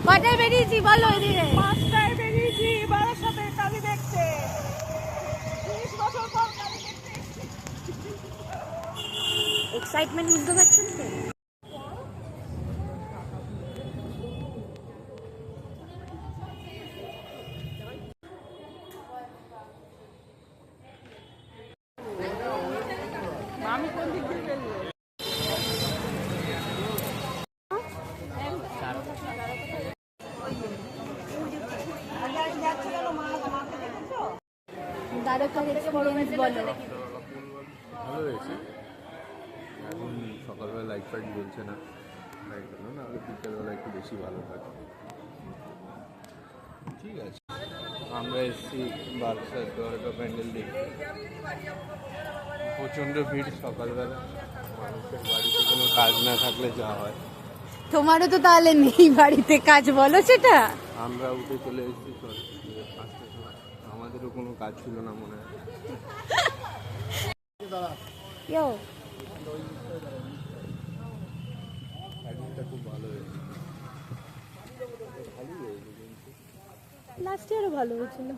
কটায় বেরিয়েছি বলো এদিকে? 5টায় বেরিয়েছি বারাসাতে কালী দেখতে। 30 বছর পর কালী দেখতে এসেছি। এক্সাইটমেন্ট বুঝতে পারছেন তো? আমি কোন দিক দিয়ে বেরোবো? দ্বারকার এক্সপেরিয়েন্স বলো। ভালো হয়েছে। এখন সকালবেলা লাইট ফাইট জ্বলছে না, তাই জন্য না হলে বিকেলবেলা একটু বেশি ভালো থাকে। ঠিক আছে, আমরা এসেছি বাক্সার দ্বারকা প্যান্ডেল দেখতে। প্রচণ্ড ভিড় সকালবেলা, মানুষের বাড়িতে কোনো কাজ না থাকলে যা হয়। তোমারও তো তাহলে নেই বাড়িতে কাজ, বলো সেটা। আমরা উঠে চলে এসেছি 5টার সময়, আমাদেরও কোনো কাজ ছিল না মনে হয়। প্যান্ডেলটা খুব ভালো হয়েছে, লাস্ট ইয়ারও ভালো হয়েছিল।